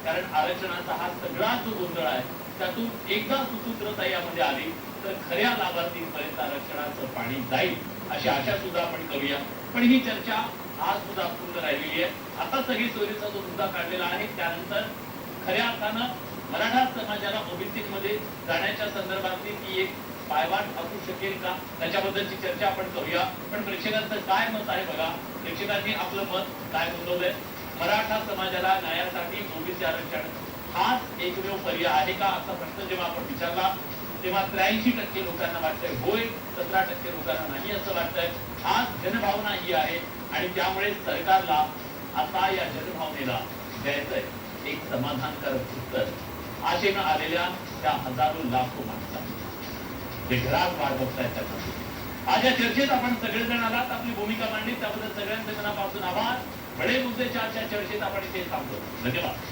कारण आरक्षणाचा हा सगळा जो गोंधळ आहे त्यातून एकदा सुसूत्रता यामध्ये आली तर खऱ्या लाभार्थींपर्यंत आरक्षणाचं पाणी जाईल अशी आशा सुद्धा आपण करूया. पण ही चर्चा आज सुद्धा पूर्ण राहिलेली आहे. आता सगळी सोयीचा जो मुद्दा काढलेला आहे त्यानंतर खऱ्या अर्थानं मराठा समाजाला ओबीसीमध्ये जाण्याच्या संदर्भातली ती एक पायवाट असू शकेल का त्याच्याबद्दलची चर्चा आपण करूया. पण प्रेक्षकांचं काय मत आहे बघा. प्रेक्षकांनी आपलं मत काय नोंदवलंय. मराठा समाजाला न्यायासाठी ओबीसी आरक्षण हाच एकमेव पर्याय आहे का असा प्रश्न जेव्हा आपण विचारला तेव्हा 83% लोकांना वाटतंय होय, 17% लोकांना नाही असं वाटतंय. आज जनभावना ही आहे आणि त्यामुळे सरकारला आता या जनभावनेला द्यायचंय एक समाधानकारक उत्तर. आशेनं आलेल्या त्या हजारो लाखो माणसांना जे घरात वाट बघतायत त्यांना आज या चर्चेत आपण सगळेजण आलात, आपली भूमिका मांडली त्याबद्दल सगळ्यांचे मनापासून आभार. बडे मुद्दे चर्चेत आपण इथे थांबतो. धन्यवाद.